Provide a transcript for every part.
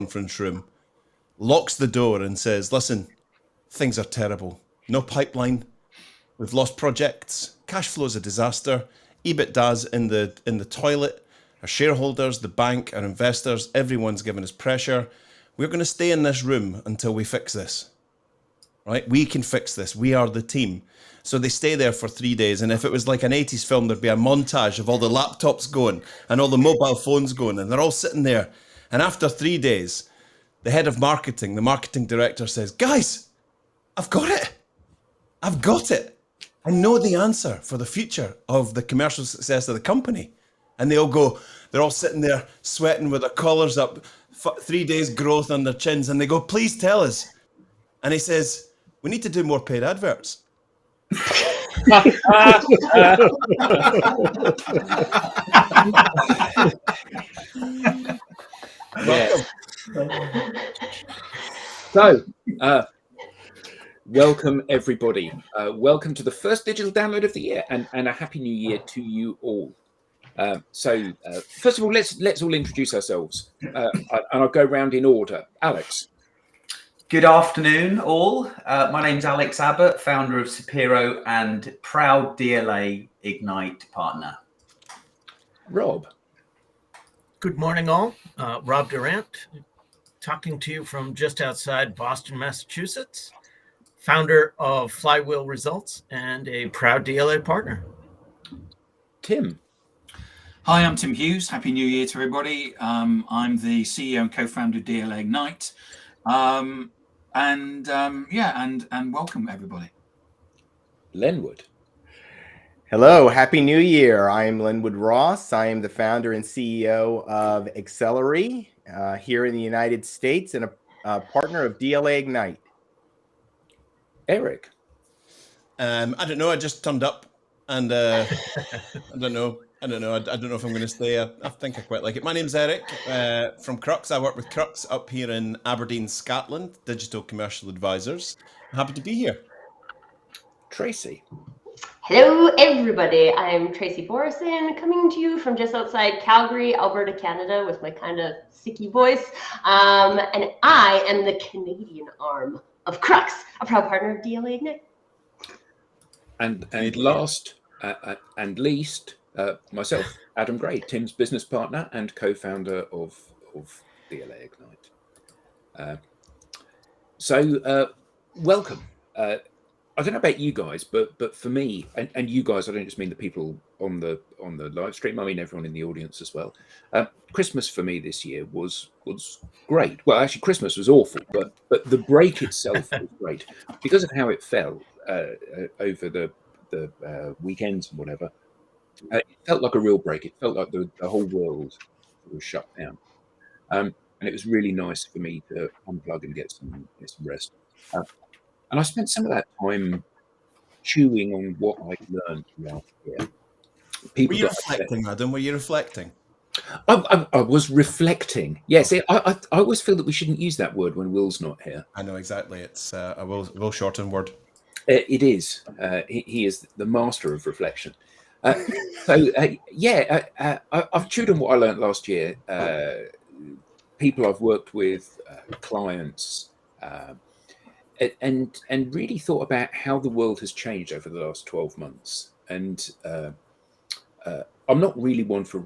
conference room, locks the door and says, listen, things are terrible. No pipeline. We've lost projects. Cash flow's a disaster. EBITDA's in the toilet. Our shareholders, the bank, our investors, everyone's giving us pressure. We're going to stay in this room until we fix this. Right? We can fix this. We are the team. So they stay there for 3 days. And if it was like an 80s film, there'd be a montage of all the laptops going and all the mobile phones going. And they're all sitting there. And after 3 days, the head of marketing, the marketing director says, guys, I've got it. I've got it. I know the answer for the future of the commercial success of the company. And they all go, they're all sitting there sweating with their collars up, 3 days growth on their chins. And they go, please tell us. And he says, we need to do more paid adverts. Yes. So, welcome everybody. Welcome to the first digital download of the year, and a happy new year to you all. So, first of all, let's all introduce ourselves, and I'll go round in order. Alex. Good afternoon, all. My name's Alex Abbott, founder of Sapiro and proud DLA Ignite partner. Rob. Good morning, all. Rob Durant, talking to you from just outside Boston, Massachusetts, founder of Flywheel Results and a proud DLA partner. Tim. Hi, I'm Tim Hughes. Happy New Year to everybody. I'm the CEO and co-founder of DLA Ignite. And welcome everybody. Lenwood. Hello, Happy New Year. I am Lenwood Ross. I am the founder and CEO of Accelerate here in the United States and a partner of DLA Ignite. Eric. I don't know. I just turned up and I don't know. I don't know if I'm going to stay. I think I quite like it. My name's Eric from Crux. I work with Crux up here in Aberdeen, Scotland, Digital Commercial Advisors. I'm happy to be here. Tracy. Hello, everybody. I'm Tracy Borison, coming to you from just outside Calgary, Alberta, Canada, with my kind of sicky voice. And I am the Canadian arm of Crux, a proud partner of DLA Ignite. And last and least, myself, Adam Gray, Tim's business partner and co-founder of DLA Ignite. Welcome. I don't know about you guys, but for me, and you guys, I don't just mean the people on the live stream. I mean everyone in the audience as well. Christmas for me this year was great. Well, actually, Christmas was awful, but the break itself was great because of how it fell over the weekends and whatever. It felt like a real break. It felt like the whole world was shut down, and it was really nice for me to unplug and get some rest. And I spent some of that time chewing on what I learned throughout the year. Were you reflecting, Adam? Were you reflecting? I was reflecting. Yes, I always feel that we shouldn't use that word when Will's not here. I know, exactly. It's a Will Shorten word. It is. He is the master of reflection. I've chewed on what I learned last year. People I've worked with, clients, and really thought about how the world has changed over the last 12 months. And I'm not really one for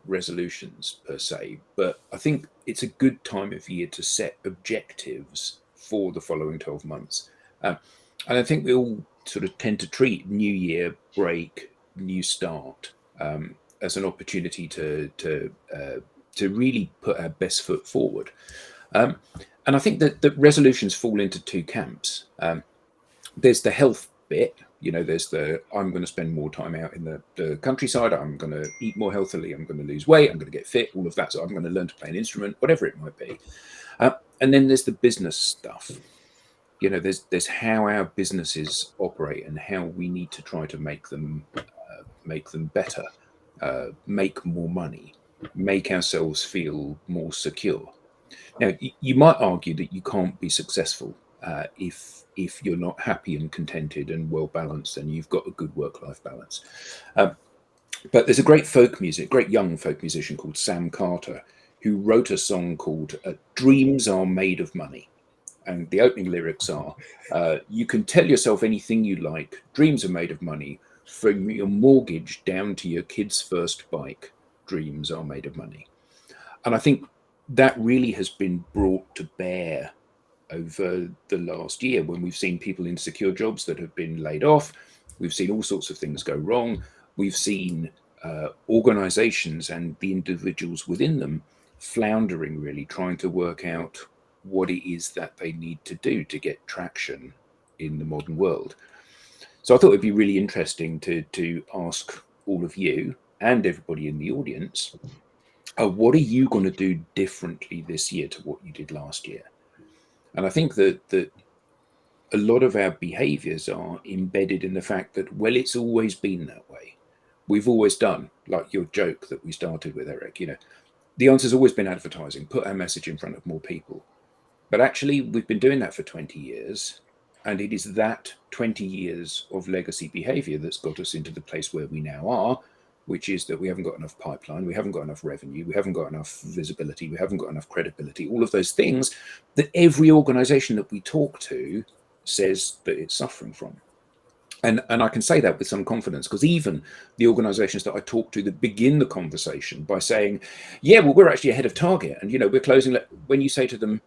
resolutions per se, but I think it's a good time of year to set objectives for the following 12 months. And I think we all sort of tend to treat New Year, break, new start as an opportunity to really put our best foot forward. And I think that the resolutions fall into two camps. There's the health bit, there's the I'm going to spend more time out in the countryside, I'm going to eat more healthily, I'm going to lose weight, I'm going to get fit, all of that. So I'm going to learn to play an instrument, whatever it might be. And then there's the business stuff. There's how our businesses operate and how we need to try to make them better, make more money, make ourselves feel more secure. Now, you might argue that you can't be successful if you're not happy and contented and well balanced and you've got a good work-life balance. But there's a great young folk musician called Sam Carter, who wrote a song called Dreams Are Made of Money. And the opening lyrics are, you can tell yourself anything you like. Dreams are made of money. From your mortgage down to your kid's first bike, dreams are made of money. And I think that really has been brought to bear over the last year when we've seen people in secure jobs that have been laid off. We've seen all sorts of things go wrong. We've seen organizations and the individuals within them floundering, really trying to work out what it is that they need to do to get traction in the modern world. So I thought it'd be really interesting to ask all of you and everybody in the audience, what are you going to do differently this year to what you did last year? And I think that a lot of our behaviors are embedded in the fact that, well, it's always been that way. We've always done, like your joke that we started with, Eric, the answer's always been advertising, put our message in front of more people. But actually, we've been doing that for 20 years. And it is that 20 years of legacy behavior that's got us into the place where we now are, which is that we haven't got enough pipeline, we haven't got enough revenue, we haven't got enough visibility, we haven't got enough credibility, all of those things that every organization that we talk to says that it's suffering from. And I can say that with some confidence, because even the organizations that I talk to that begin the conversation by saying, yeah, well, we're actually ahead of target. And, we're closing. When you say to them,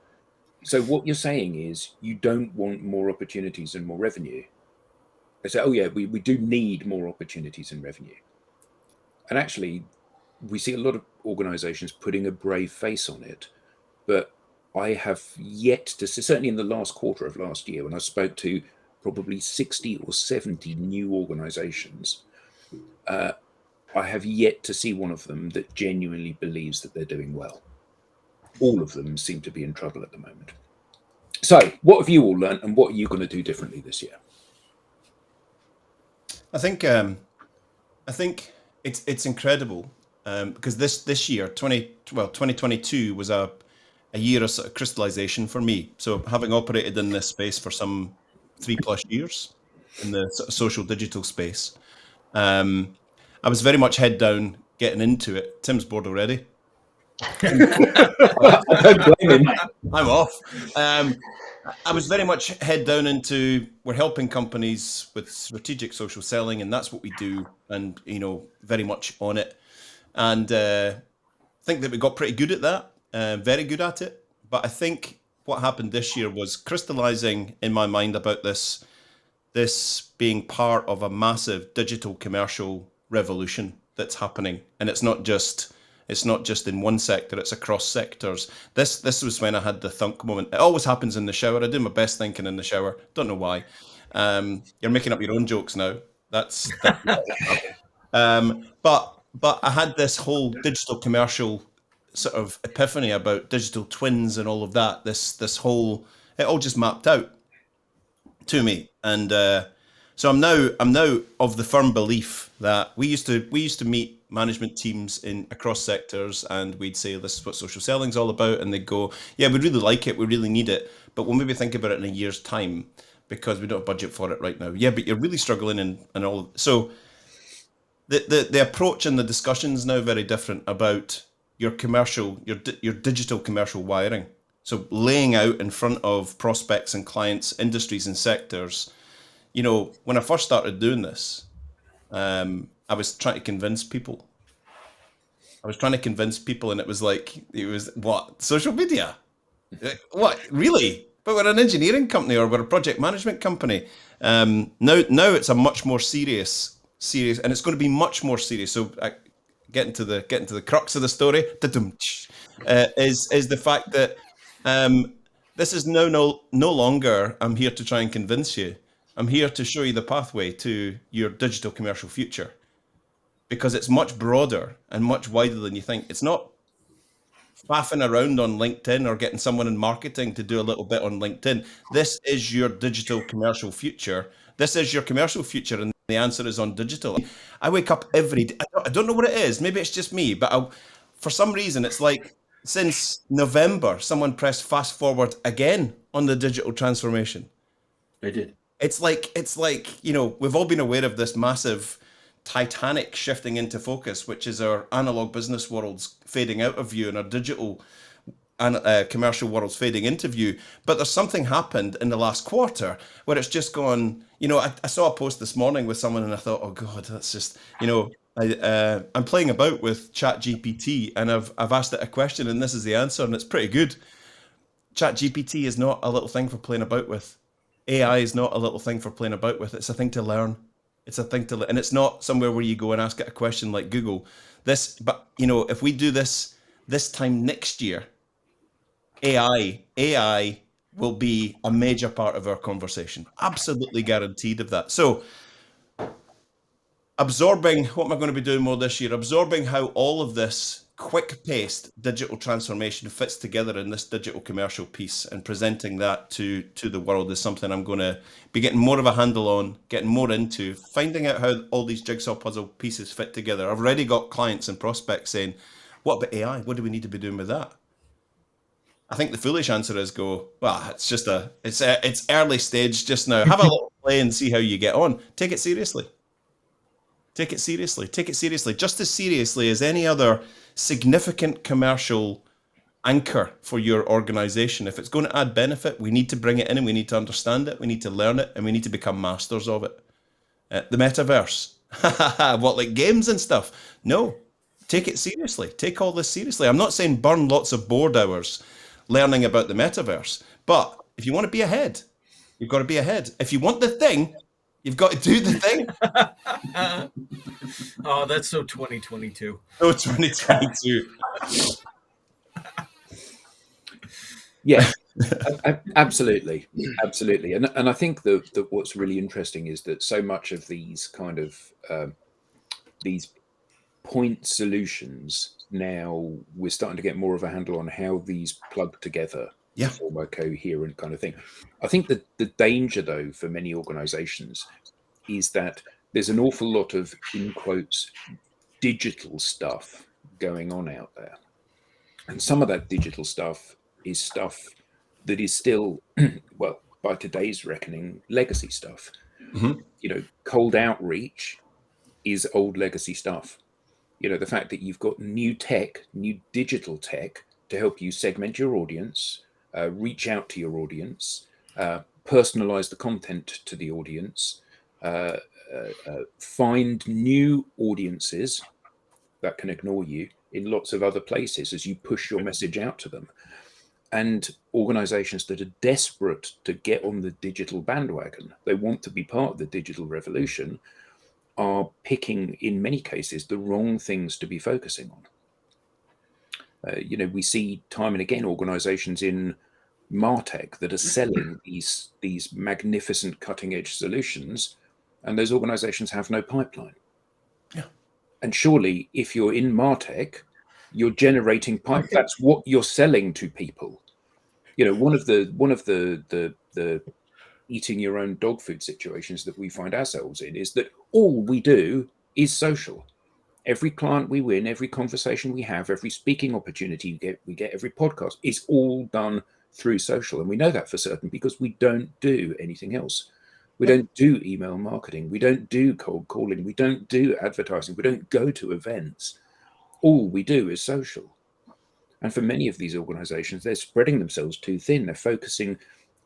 so what you're saying is you don't want more opportunities and more revenue. They say, oh, yeah, we do need more opportunities and revenue. And actually, we see a lot of organizations putting a brave face on it. But I have yet to see, certainly in the last quarter of last year, when I spoke to probably 60 or 70 new organizations, I have yet to see one of them that genuinely believes that they're doing well. All of them seem to be in trouble at the moment. So what have you all learned, and what are you going to do differently this year? I think it's incredible because this year, 2022 was a year of sort of crystallization for me. So having operated in this space for some 3+ years in the sort of social digital space, I was very much head down getting into it. Tim's bored already. I don't blame him. I'm off. I was very much head down into, we're helping companies with strategic social selling, and that's what we do, and very much on it. And think that we got pretty good at that, very good at it. But I think what happened this year was crystallizing in my mind about this being part of a massive digital commercial revolution that's happening, and it's not just in one sector, it's across sectors. This was when I had the thunk moment. It always happens in the shower. I do my best thinking in the shower. Don't know why. You're making up your own jokes now. That's but I had this whole digital commercial sort of epiphany about digital twins and all of that. This whole, it all just mapped out to me. And so I'm now of the firm belief that we used to meet management teams across sectors, and we'd say, this is what social selling's all about, and they'd go, yeah, we really like it, we really need it, but we'll maybe think about it in a year's time because we don't have budget for it right now. Yeah, but you're really struggling and all. So the approach and the discussion is now very different about your commercial, your digital commercial wiring. So laying out in front of prospects and clients, industries and sectors. When I first started doing this, I was trying to convince people. And it was what? Social media? What? Really? But we're an engineering company, or we're a project management company. Now it's a much more serious, and it's going to be much more serious. So getting to the crux of the story, is the fact that this is no longer, I'm here to try and convince you. I'm here to show you the pathway to your digital commercial future, because it's much broader and much wider than you think. It's not faffing around on LinkedIn or getting someone in marketing to do a little bit on LinkedIn. This is your digital commercial future. This is your commercial future, and the answer is on digital. I wake up every day. I don't know what it is. Maybe it's just me, but for some reason, it's like since November, someone pressed fast forward again on the digital transformation. They did. It's like we've all been aware of this massive titanic shifting into focus, which is our analog business worlds fading out of view and our digital and commercial worlds fading into view. But there's something happened in the last quarter where it's just gone, I saw a post this morning with someone and I thought, oh God, that's just, I'm playing about with ChatGPT and I've asked it a question and this is the answer and it's pretty good. ChatGPT is not a little thing for playing about with. AI is not a little thing for playing about with. It's a thing to learn. It's a thing and it's not somewhere where you go and ask it a question like Google. But if we do this time next year, AI will be a major part of our conversation. Absolutely guaranteed of that. So absorbing, what am I going to be doing more this year? Absorbing how all of this quick-paced digital transformation fits together in this digital commercial piece and presenting that to the world is something I'm going to be getting more of a handle on, getting more into, finding out how all these jigsaw puzzle pieces fit together. I've already got clients and prospects saying, what about AI? What do we need to be doing with that? I think the foolish answer is it's just it's early stage just now. Have a little play and see how you get on. Take it seriously. Take it seriously. Take it seriously. Just as seriously as any other significant commercial anchor for your organization. If it's going to add benefit, we need to bring it in and we need to understand it. We need to learn it and we need to become masters of it. The metaverse. What, like games and stuff? No. Take it seriously. Take all this seriously. I'm not saying burn lots of board hours learning about the metaverse. But if you want to be ahead, you've got to be ahead. If you want the thing, you've got to do the thing. Oh, that's so 2022. Oh, 2022. Yeah, absolutely. Absolutely. And I think that what's really interesting is that so much of these kind of these point solutions, now we're starting to get more of a handle on how these plug together to form a coherent kind of thing. I think that the danger, though, for many organizations is that there's an awful lot of, in quotes, digital stuff going on out there. And some of that digital stuff is stuff that is still, well, by today's reckoning, legacy stuff. Mm-hmm. Cold outreach is old legacy stuff. The fact that you've got new digital tech to help you segment your audience, reach out to your audience, personalize the content to the audience, find new audiences that can ignore you in lots of other places as you push your message out to them. And organizations that are desperate to get on the digital bandwagon, they want to be part of the digital revolution, are picking, in many cases, the wrong things to be focusing on. We see time and again organizations in MarTech that are selling these magnificent cutting-edge solutions, and those organizations have no pipeline. Yeah. And surely, if you're in MarTech, you're generating pipe. That's what you're selling to people. One of the eating your own dog food situations that we find ourselves in is that all we do is social. Every client we win, every conversation we have, every speaking opportunity we get, every podcast is all done through social. And we know that for certain because we don't do anything else. We don't do email marketing. We don't do cold calling. We don't do advertising. We don't go to events. All we do is social. And for many of these organizations, they're spreading themselves too thin. They're focusing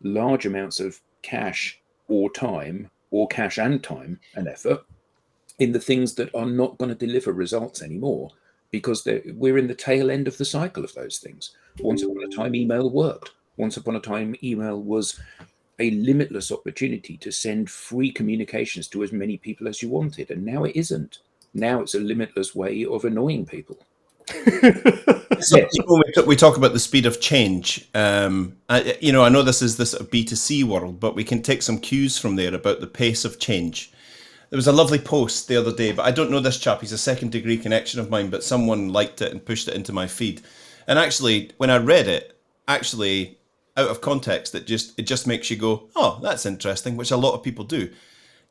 large amounts of cash or time, or cash and time and effort, in the things that are not going to deliver results anymore, because we're in the tail end of the cycle of those things. Once upon a time, email worked. Once upon a time, email was a limitless opportunity to send free communications to as many people as you wanted. And now it isn't. Now it's a limitless way of annoying people. So we talk about the speed of change. I know this is this B2C world, but we can take some cues from there about the pace of change. There was a lovely post the other day, but I don't know this chap. He's a second degree connection of mine, but someone liked it and pushed it into my feed. And actually, when I read it, out of context, it just makes you go, oh, that's interesting, which a lot of people do.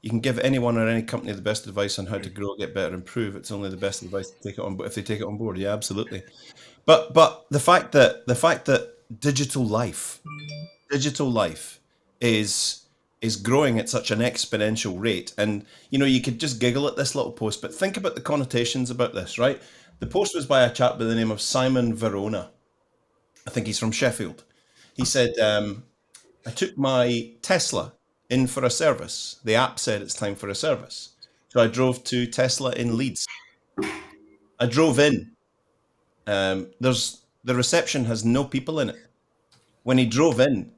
You can give anyone or any company the best advice on how to grow, get better, improve. It's only the best advice to take it on, but if they take it on board, yeah, absolutely. But the fact that digital life is is growing at such an exponential rate. And, you know, you could just giggle at this little post, but think about the connotations about this, right? The post was by a chap by the name of Simon Verona. I think he's from Sheffield. He said, I took my Tesla in for a service. The app said it's time for a service. So I drove to Tesla in Leeds. I drove in. The reception has no people in it. When he drove in,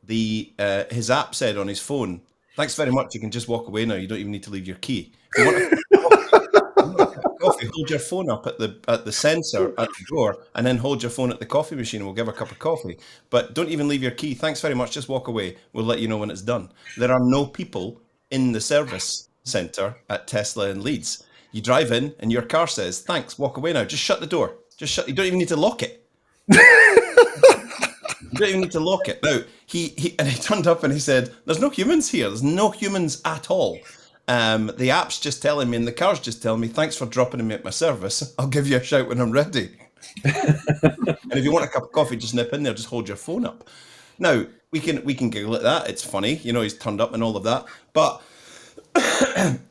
his app said on his phone, "Thanks very much. You can just walk away now. You don't even need to leave your key. If you want a cup of coffee, hold your phone up at the sensor at the door, and then hold your phone at the coffee machine. And we'll give a cup of coffee. But don't even leave your key. Thanks very much. Just walk away. We'll let you know when it's done." There are no people in the service center at Tesla in Leeds. You drive in, and your car says, "Thanks. Walk away now." Just shut the door. Just shut. You don't even need to lock it. You don't even need to lock it. Now, he turned up and he said, "There's no humans here. There's no humans at all. The app's just telling me and the car's just telling me, thanks for dropping me at my service. I'll give you a shout when I'm ready." And if you want a cup of coffee, just nip in there, just hold your phone up. Now, we can giggle at that. It's funny, you know, he's turned up and all of that. But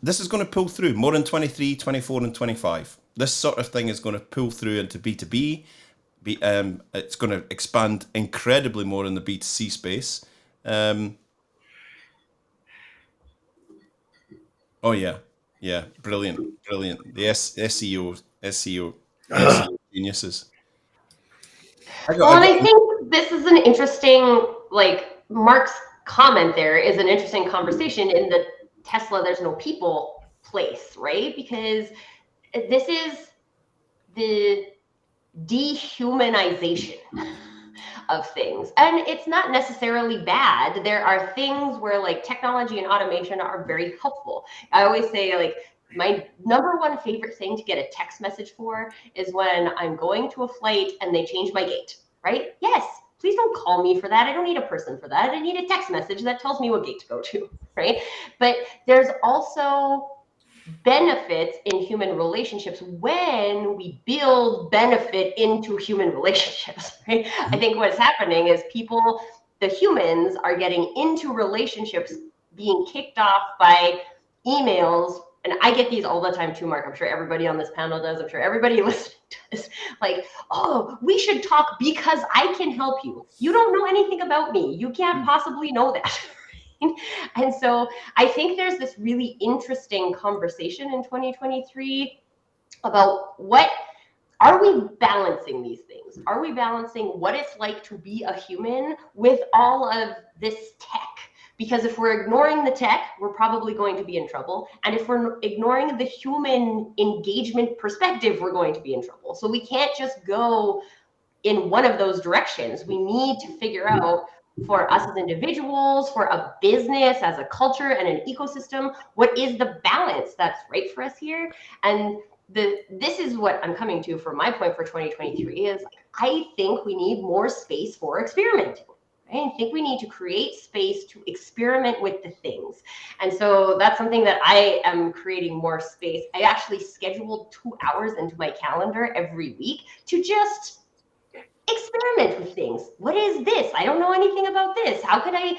this is going to pull through more in 23, 24, and 25. This sort of thing is going to pull through into B2B. It's going to expand incredibly more in the B2C space. Oh yeah, brilliant. The SEO geniuses. Well, and I think this is an interesting, like Mark's comment there is an interesting conversation in the Tesla there's no people place, right? Because this is the dehumanization of things, and it's not necessarily bad. There are things where like technology and automation are very helpful. I always say, like, my number one favorite thing to get a text message for is when I'm going to a flight and they change my gate, right? Yes, please don't call me for that. I don't need a person for that. I need a text message that tells me what gate to go to, right? But there's also benefits in human relationships when we build benefit into human relationships, right? I think what's happening is the humans are getting into relationships being kicked off by emails. And I get these all the time too, Mark. I'm sure everybody on this panel does. I'm sure everybody listening does. Like, "Oh, we should talk because I can help you. You don't know anything about me. You can't possibly know that." And so I think there's this really interesting conversation in 2023 about what are we balancing these things? Are we balancing what it's like to be a human with all of this tech? Because if we're ignoring the tech, we're probably going to be in trouble. And if we're ignoring the human engagement perspective, we're going to be in trouble. So we can't just go in one of those directions. We need to figure out, for us as individuals, for a business, as a culture and an ecosystem, what is the balance that's right for us here? And this is what I'm coming to for my point for 2023 is, like, I think we need more space for experimenting. I think we need to create space to experiment with the things. And so that's something that I am creating more space. I actually scheduled 2 hours into my calendar every week to just experiment with things. What is this? I don't know anything about this. How could I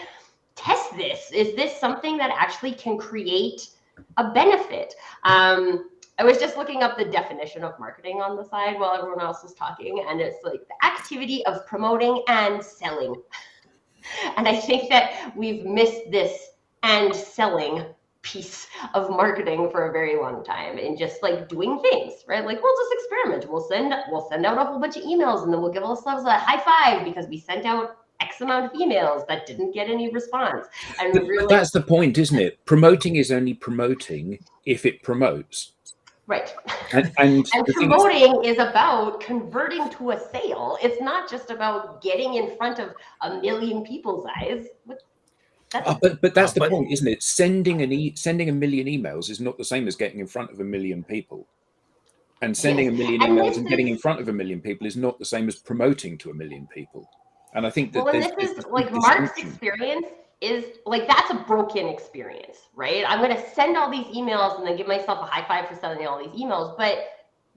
test this? Is this something that actually can create a benefit? I was just looking up the definition of marketing on the side while everyone else was talking, and it's like the activity of promoting and selling. And I think that we've missed this and selling piece of marketing for a very long time, and just like doing things, right? Like, we'll just experiment. We'll send out a whole bunch of emails, and then we'll give ourselves a high five because we sent out X amount of emails that didn't get any response. And but that's the point, isn't it? Promoting is only promoting if it promotes. Right. And promoting is about converting to a sale. It's not just about getting in front of a million people's eyes. But that's the point, isn't it? Sending a million emails is not the same as getting in front of a million people. And sending a million emails and getting in front of a million people is not the same as promoting to a million people. And I think that this is like Mark's experience is like, that's a broken experience, right? I'm going to send all these emails and then give myself a high five for sending all these emails. But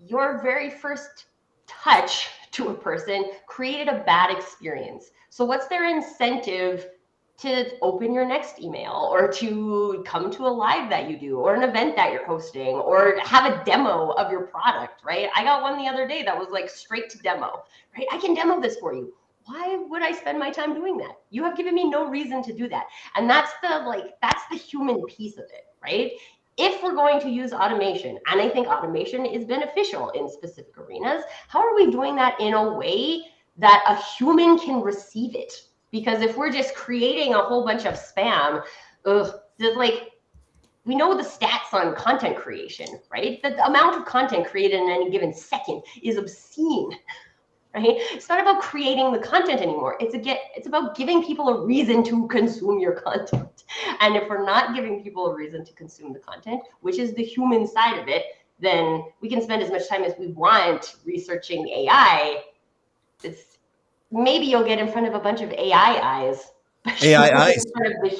your very first touch to a person created a bad experience. So what's their incentive to open your next email, or to come to a live that you do, or an event that you're hosting, or have a demo of your product, right? I got one the other day that was like straight to demo, right? I can demo this for you. Why would I spend my time doing that? You have given me no reason to do that. And that's the human piece of it, right? If we're going to use automation, and I think automation is beneficial in specific arenas, how are we doing that in a way that a human can receive it? Because if we're just creating a whole bunch of spam, we know the stats on content creation, right? The amount of content created in any given second is obscene, right? It's not about creating the content anymore. It's about giving people a reason to consume your content. And if we're not giving people a reason to consume the content, which is the human side of it, then we can spend as much time as we want researching AI. Maybe you'll get in front of a bunch of AI eyes. AI eyes.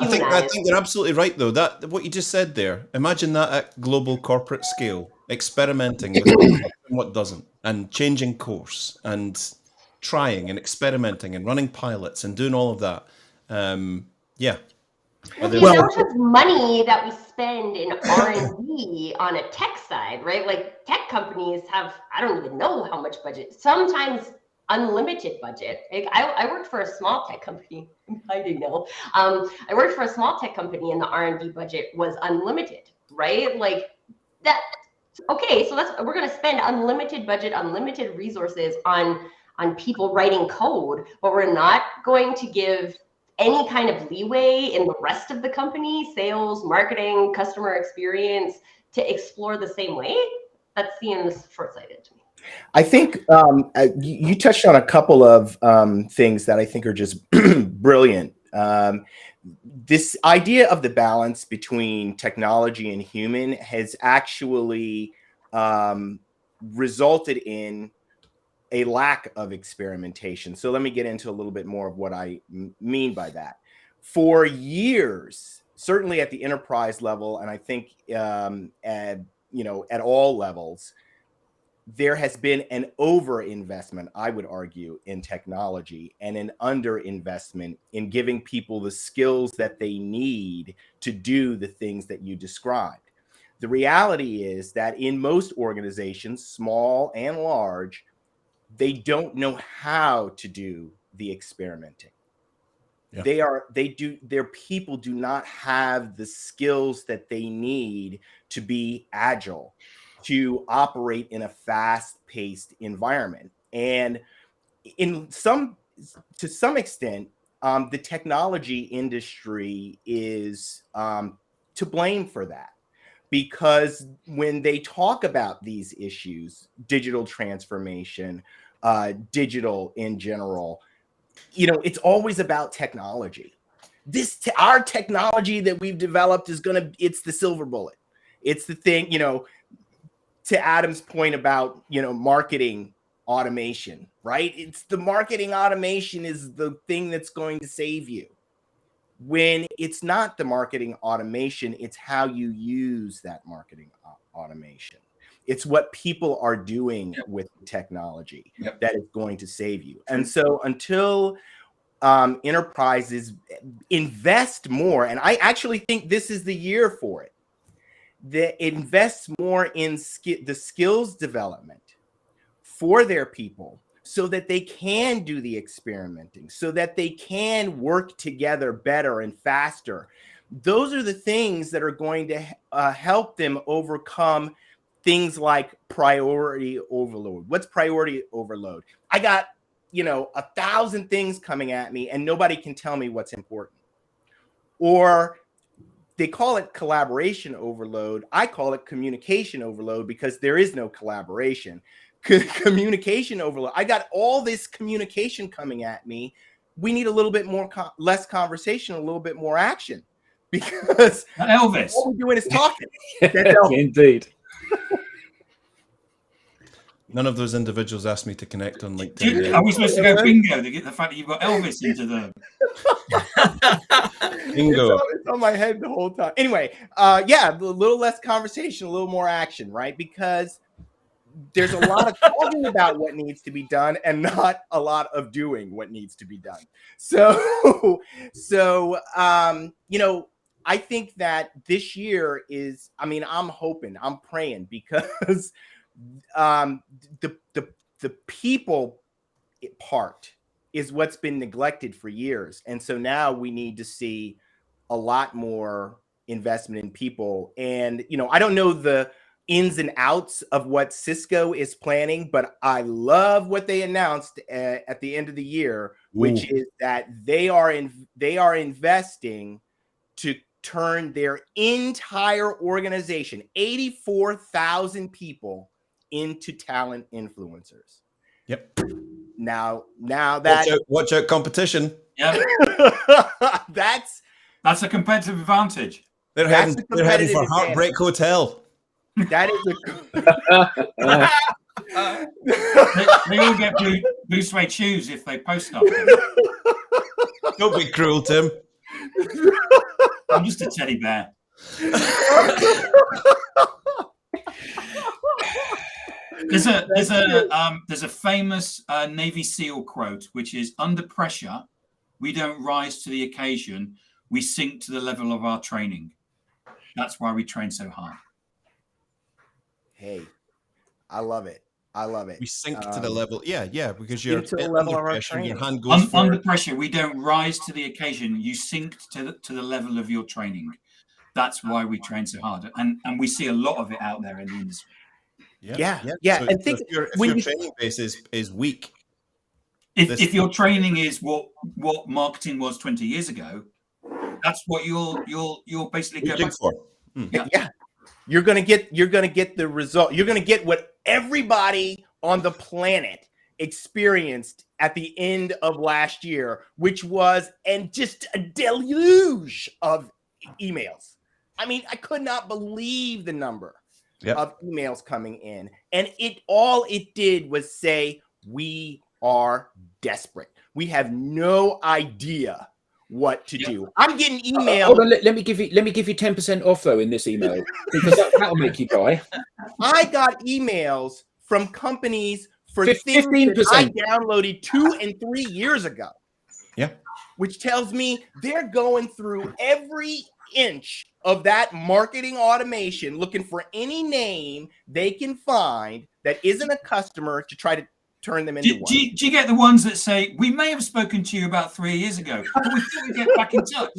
I think you're absolutely right, though. That what you just said there. Imagine that at global corporate scale, experimenting with what works and what doesn't, and changing course, and trying and experimenting and running pilots and doing all of that. Yeah. Well, the amount of money that we spend in R&D on a tech side, right? Like tech companies have, I don't even know how much budget. Sometimes unlimited budget. Like I worked for a small tech company. I'm hiding now. I worked for a small tech company, and the R&D budget was unlimited, right? Like that. Okay, so we're going to spend unlimited budget, unlimited resources on people writing code, but we're not going to give any kind of leeway in the rest of the company, sales, marketing, customer experience, to explore the same way. That seems short-sighted to me. I think you touched on a couple of things that I think are just brilliant. This idea of the balance between technology and human has actually resulted in a lack of experimentation. So let me get into a little bit more of what I mean by that. For years, certainly at the enterprise level, and I think at all levels, there has been an overinvestment, I would argue, in technology, and an underinvestment in giving people the skills that they need to do the things that you described. The reality is that in most organizations, small and large, they don't know how to do the experimenting. Yeah. Their people do not have the skills that they need to be agile, to operate in a fast-paced environment. And to some extent, the technology industry is to blame for that. Because when they talk about these issues, digital transformation, digital in general, it's always about technology. Our technology that we've developed it's the silver bullet. It's the thing, to Adam's point about, marketing automation, right? It's the marketing automation is the thing that's going to save you. When it's not the marketing automation, it's how you use that marketing automation. It's what people are doing with technology that is going to save you. And so until enterprises invest more, and I actually think this is the year for it, that invests more in the skills development for their people, so that they can do the experimenting, so that they can work together better and faster. Those are the things that are going to help them overcome things like priority overload. What's priority overload? I got, 1,000 things coming at me and nobody can tell me what's important. Or they call it collaboration overload. I call it communication overload, because there is no collaboration. Communication overload. I got all this communication coming at me. We need a little bit more, less conversation, a little bit more action, because Elvis, all we're doing is talking. Indeed. None of those individuals asked me to connect on LinkedIn. Are we supposed to go bingo to get the fact that you've got Elvis into the bingo? It's on my head the whole time. Anyway, a little less conversation, a little more action, right? Because there's a lot of talking about what needs to be done and not a lot of doing what needs to be done. So I think that this year is, I mean, I'm hoping, I'm praying, because the people part is what's been neglected for years. And so now we need to see a lot more investment in people. And, I don't know the ins and outs of what Cisco is planning, but I love what they announced at the end of the year, which is that they are investing to turn their entire organization, 84,000 people, into talent influencers. Yep. Now that watch out competition. Yeah, that's a competitive advantage. They're heading for Heartbreak Hotel. That is They all get blue suede shoes if they post stuff. Don't be cruel, Tim. I'm just a teddy bear. There's a famous Navy SEAL quote, which is, "Under pressure, we don't rise to the occasion, we sink to the level of our training. That's why we train so hard." Hey, I love it. We sink to the level, because you're to the level under of our pressure. Your training. hand goes forward. Under pressure, we don't rise to the occasion. You sink to the level of your training. That's why we train so hard, and we see a lot of it out there in the industry. Yeah. So And think if your training base is weak, if your training is what marketing was 20 years ago, that's what you'll basically go back for. Yeah. You're gonna get the result. You're gonna get what everybody on the planet experienced at the end of last year, which was just a deluge of emails. I mean, I could not believe the number of emails coming in, and all it did was say, we are desperate. We have no idea what to do. I'm getting emails. Hold on, let me give you 10% off though in this email, because that'll make you buy. I got emails from companies for 15%. things that I downloaded 2 and 3 years ago. Yeah. Which tells me they're going through every inch of that marketing automation, looking for any name they can find that isn't a customer to try to turn them into one. Do you get the ones that say, "We may have spoken to you about 3 years ago, but we thought we'd get back in touch"?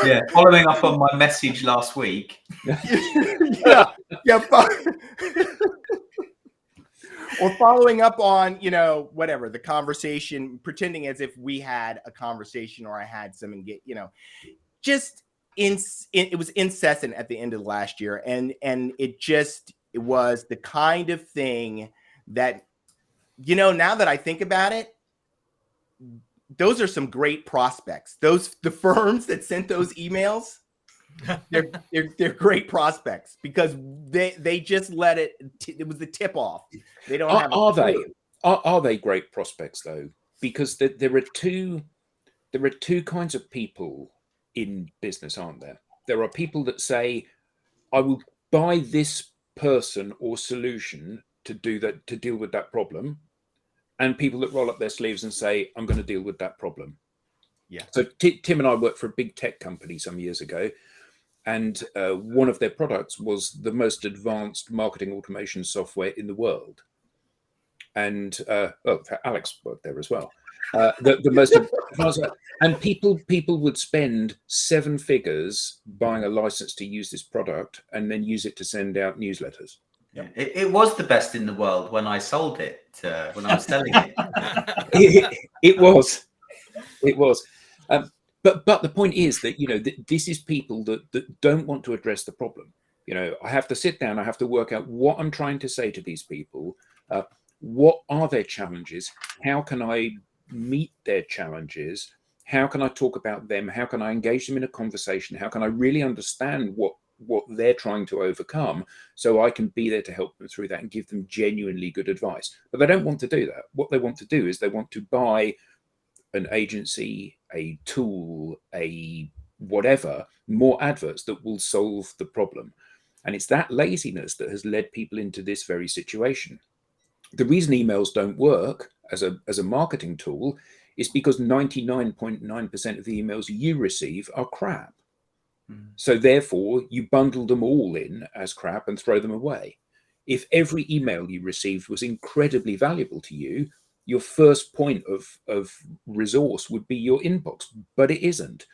Yeah, following up on my message last week. yeah. Or following up on, whatever, the conversation, pretending as if we had a conversation or I had some, and it was incessant at the end of last year. And it was the kind of thing that, now that I think about it, those are some great prospects. The firms that sent those emails, they're great prospects, because they just let it was the tip off. They don't have are they great prospects though? Because there are two kinds of people in business, aren't there? There are people that say, I will buy this person or solution to deal with that problem, and people that roll up their sleeves and say, I'm going to deal with that problem. Yeah. So Tim and I worked for a big tech company some years ago, and one of their products was the most advanced marketing automation software in the world. And Alex worked there as well. The most advanced, and people would spend 7 figures buying a license to use this product and then use it to send out newsletters. Yeah. It was the best in the world when I sold it, when I was selling it. It was. But the point is that, this is people that don't want to address the problem. I have to sit down, I have to work out what I'm trying to say to these people. What are their challenges? How can I meet their challenges? How can I talk about them? How can I engage them in a conversation? How can I really understand what they're trying to overcome, so I can be there to help them through that and give them genuinely good advice? But they don't want to do that. What they want to do is they want to buy an agency, a tool, a whatever, more adverts that will solve the problem. And it's that laziness that has led people into this very situation. The reason emails don't work as a marketing tool is because 99.9% of the emails you receive are crap. So therefore, you bundle them all in as crap and throw them away. If every email you received was incredibly valuable to you, your first point of resource would be your inbox, but it isn't.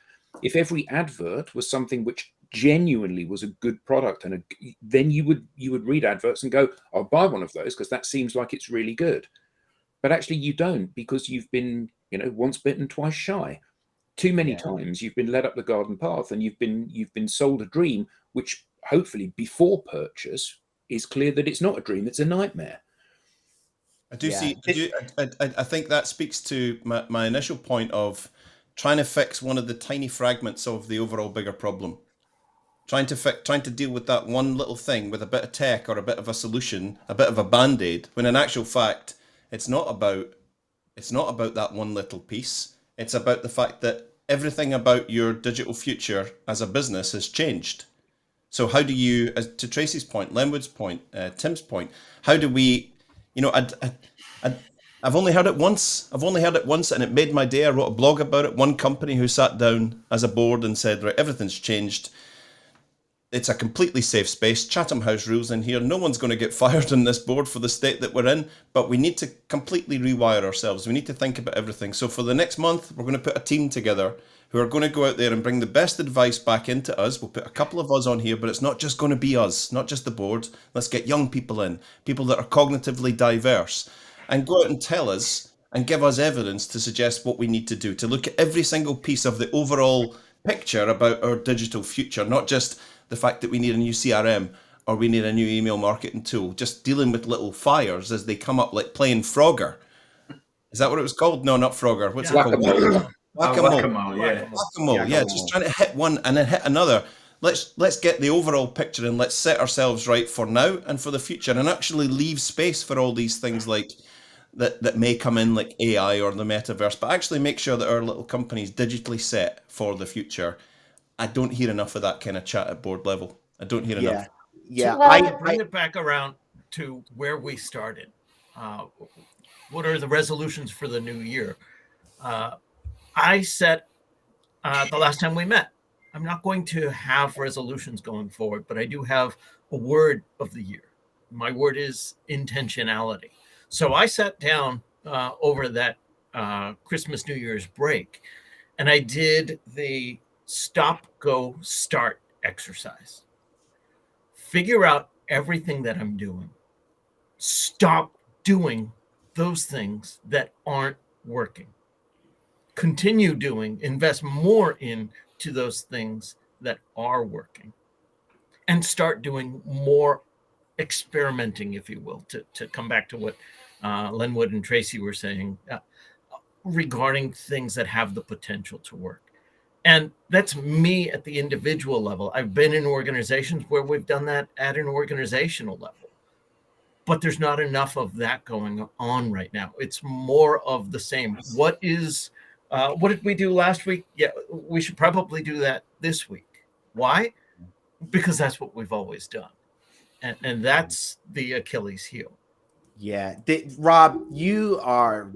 If every advert was something which genuinely was a good product, and then you would read adverts and go, I'll buy one of those because that seems like it's really good. But actually you don't, because you've been, once bitten, twice shy. Too many times you've been led up the garden path, and you've been sold a dream, which hopefully before purchase is clear that it's not a dream, it's a nightmare. I think that speaks to my initial point of trying to fix one of the tiny fragments of the overall bigger problem. Trying to deal with that one little thing with a bit of tech or a bit of a solution, a bit of a band-aid, when in actual fact, it's not about that one little piece. It's about the fact that everything about your digital future as a business has changed. So how do you, as to Tracy's point, Lenwood's point, Tim's point, how do we, I've only heard it once. And it made my day. I wrote a blog about it. One company who sat down as a board and said, right, everything's changed. It's a completely safe space. Chatham House rules in here. No one's going to get fired on this board for the state that we're in, but we need to completely rewire ourselves. We need to think about everything. So for the next month, we're going to put a team together who are going to go out there and bring the best advice back into us. We'll put a couple of us on here, but it's not just going to be us, not just the board. Let's get young people in, people that are cognitively diverse, and go out and tell us and give us evidence to suggest what we need to do, to look at every single piece of the overall picture about our digital future, not just the fact that we need a new CRM or we need a new email marketing tool, just dealing with little fires as they come up, like playing Frogger. Is that what it was called? No, not Frogger. What's it called? Whack-a-mole. Yeah, just trying to hit one and then hit another. Let's get the overall picture and let's set ourselves right for now and for the future, and actually leave space for all these things like that may come in, like AI or the metaverse, but actually make sure that our little company's digitally set for the future. I don't hear enough of that kind of chat at board level. I don't hear enough. Yeah. So I bring it back around to where we started. What are the resolutions for the new year? I set the last time we met, I'm not going to have resolutions going forward, but I do have a word of the year. My word is intentionality. So I sat down over that Christmas, New Year's break, and I did the stop, go, start exercise. Figure out everything that I'm doing. Stop doing those things that aren't working. Continue doing, invest more into those things that are working. And start doing more experimenting, if you will, to come back to what Lenwood and Tracy were saying regarding things that have the potential to work. And that's me at the individual level. I've been in organizations where we've done that at an organizational level, but there's not enough of that going on right now. It's more of the same. What did we do last week? Yeah, we should probably do that this week. Why? Because that's what we've always done. And that's the Achilles heel. Yeah. Rob, you are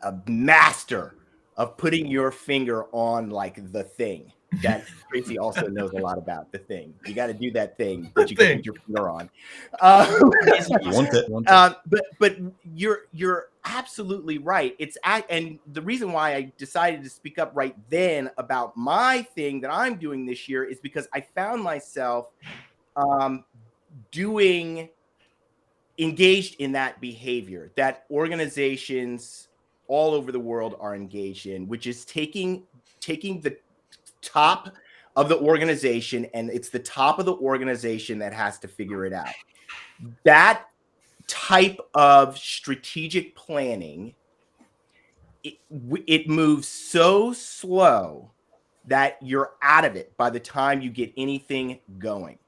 a master of putting your finger on like the thing that Tracy also knows a lot about. The thing. You got to do that thing that you can put your finger on. But you're absolutely right. And the reason why I decided to speak up right then about my thing that I'm doing this year is because I found myself engaged in that behavior that organizations all over the world are engaged in, which is taking the top of the organization, and it's the top of the organization that has to figure it out. That type of strategic planning, it moves so slow that you're out of it by the time you get anything going.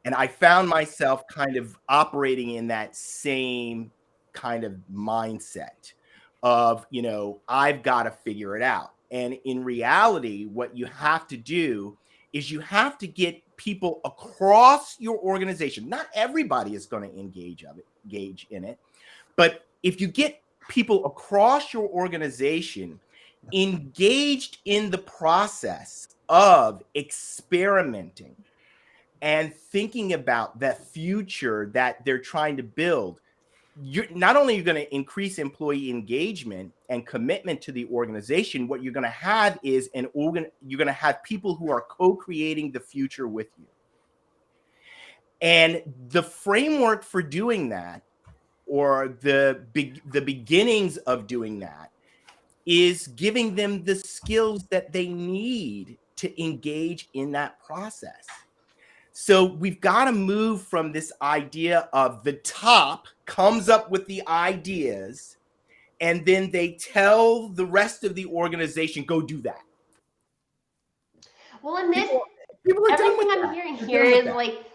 And I found myself kind of operating in that same kind of mindset of, I've got to figure it out. And in reality, what you have to do is you have to get people across your organization, not everybody is going to engage in it, but if you get people across your organization engaged in the process of experimenting and thinking about the future that they're trying to build, you're not only going to increase employee engagement and commitment to the organization, what you're going to have is you're going to have people who are co-creating the future with you. And the framework for doing that, or the beginnings of doing that, is giving them the skills that they need to engage in that process. So we've got to move from this idea of the top comes up with the ideas, and then they tell the rest of the organization, go do that. Well, and this, people are everything done with I'm that. hearing They're here done with is that. like,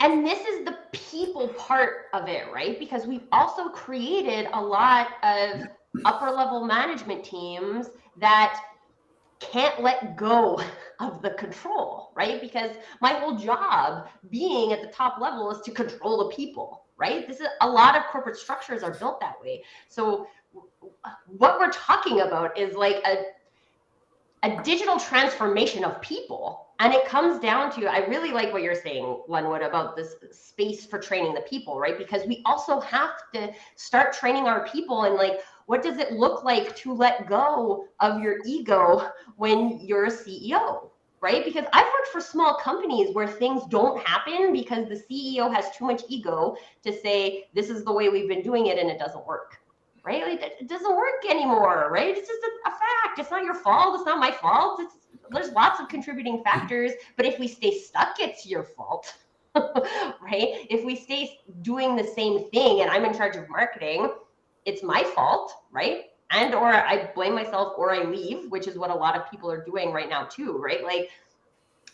and this is the people part of it, right? Because we've also created a lot of upper level management teams that can't let go of the control, right? Because my whole job being at the top level is to control the people, right? This is a lot of corporate structures are built that way. So what we're talking about is like a digital transformation of people. And it comes down to, I really like what you're saying, Lenwood, about this space for training the people, right? Because we also have to start training our people in like, what does it look like to let go of your ego when you're a CEO, right? Because I've worked for small companies where things don't happen because the CEO has too much ego to say, this is the way we've been doing it and it doesn't work. Right? Like, it doesn't work anymore, right? It's just a fact. It's not your fault. It's not my fault. There's lots of contributing factors, but if we stay stuck, it's your fault, right? If we stay doing the same thing and I'm in charge of marketing, it's my fault, right? And or I blame myself or I leave, which is what a lot of people are doing right now too, right? Like,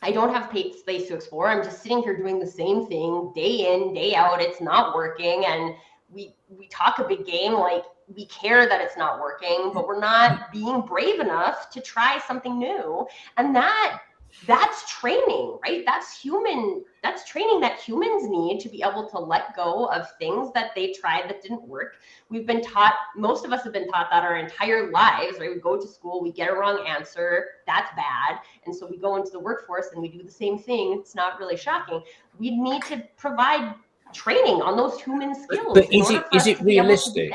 I don't have paid space to explore. I'm just sitting here doing the same thing day in, day out. It's not working. And we talk a big game, like we care that it's not working, but we're not being brave enough to try something new. And that's training, right? That's training that humans need to be able to let go of things that they tried that didn't work. We've been taught, most of us have been taught that our entire lives, right? We go to school, we get a wrong answer, that's bad. And so we go into the workforce and we do the same thing. It's not really shocking. We need to provide training on those human skills. But is it realistic?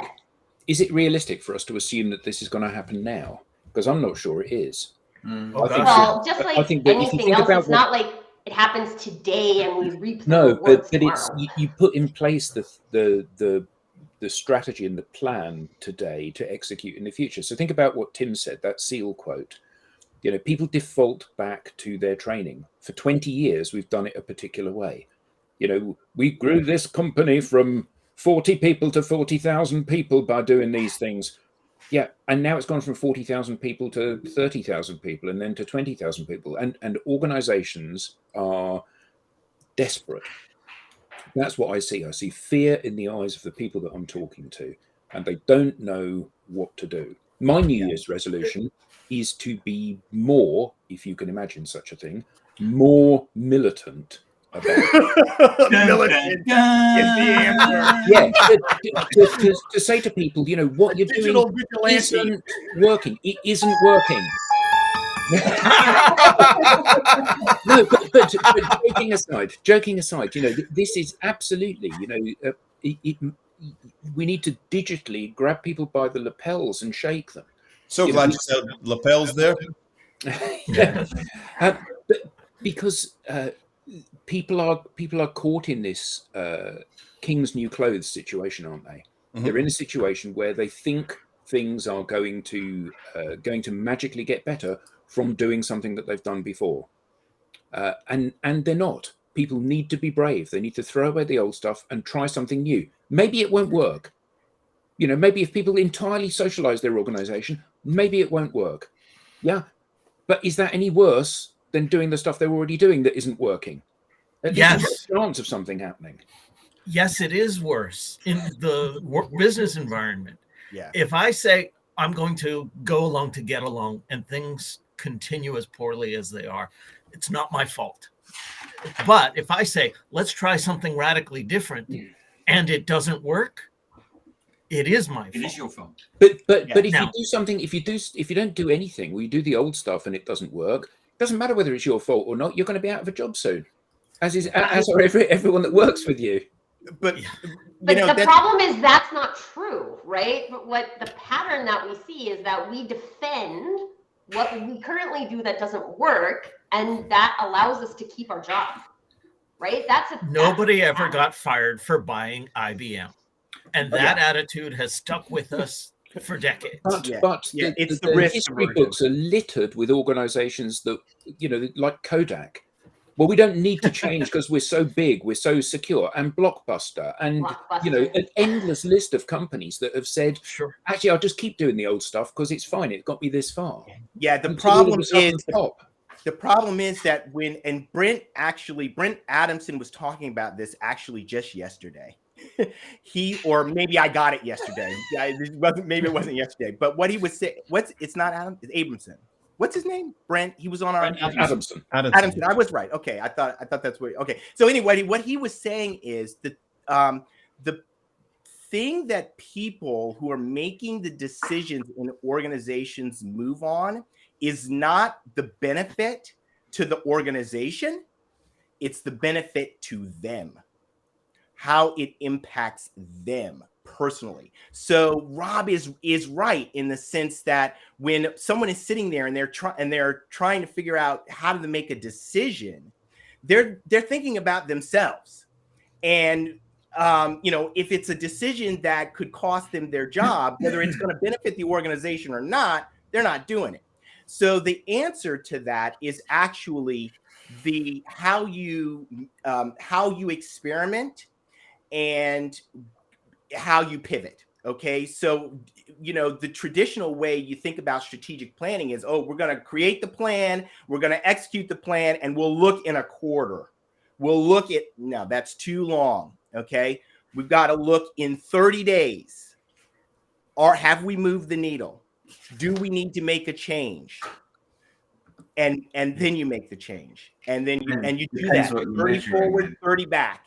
Is it realistic for us to assume that this is going to happen now? Because I'm not sure it is. Well, just like anything else, it's not like it happens today and we reap the rewards tomorrow. It's you put in place the strategy and the plan today to execute in the future. So think about what Tim said, that SEAL quote. You know, people default back to their training. For 20 years, we've done it a particular way. You know, we grew this company from 40 people to 40,000 people by doing these things. Yeah, and now it's gone from 40,000 people to 30,000 people and then to 20,000 people. And organizations are desperate. That's what I see. I see fear in the eyes of the people that I'm talking to, and they don't know what to do. My New Year's resolution is to be more, if you can imagine such a thing, more militant about militant is the answer. Yeah, to say to people, you know, what you're doing isn't working. It isn't working. No, but joking aside, you know, this is absolutely, you know, we need to digitally grab people by the lapels and shake them. So glad you said lapels there. Yeah, but because people are caught in this king's new clothes situation, aren't they? Mm-hmm. They're in a situation where they think things are going to magically get better from doing something that they've done before, and they're not. People need to be brave. They need to throw away the old stuff and try something new. Maybe it won't work. You know, maybe if people entirely socialize their organization, maybe it won't work. Yeah, but is that any worse than doing the stuff they're already doing that isn't working? At least there's a chance of something happening. Yes, it is worse in the business environment. Yeah. If I say I'm going to go along to get along and things continue as poorly as they are, it's not my fault. But if I say, let's try something radically different and it doesn't work, it is my fault. It is your fault. But if Now- you do something, if you don't do anything, or you do the old stuff and it doesn't work, it doesn't matter whether it's your fault or not. You're going to be out of a job soon, as are everyone that works with you. But But the problem is that's not true, right? But what the pattern that we see is that we defend what we currently do that doesn't work, and that allows us to keep our job, right? Nobody ever got fired for buying IBM, and that attitude has stuck with us for decades. But the history books are littered with organizations that, like Kodak. Well, we don't need to change because we're so big, we're so secure, and Blockbuster, and an endless list of companies that have said, sure, actually, I'll just keep doing the old stuff because it's fine. It got me this far. Yeah, the problem is that Brent Adamson was talking about this actually just yesterday. Or maybe I got it yesterday. Maybe it wasn't yesterday. But what he was saying, it's not Adam, it's Abramson. What's his name? Brent. He was on our Adamson. Adamson. I was right. Okay, I thought that's what. Okay. So anyway, what he was saying is that the thing that people who are making the decisions in organizations move on is not the benefit to the organization; it's the benefit to them, how it impacts them personally. So Rob is right in the sense that when someone is sitting there and they're trying to figure out how to make a decision, they're thinking about themselves. And if it's a decision that could cost them their job, whether it's going to benefit the organization or not, they're not doing it. So the answer to that is actually how you experiment and how you pivot. Okay. So, the traditional way you think about strategic planning is, we're going to create the plan, we're going to execute the plan, and we'll look in a quarter. No, that's too long. Okay. We've got to look in 30 days. Or have we moved the needle? Do we need to make a change? And then you make the change. And then you do that. 30 forward, 30 back.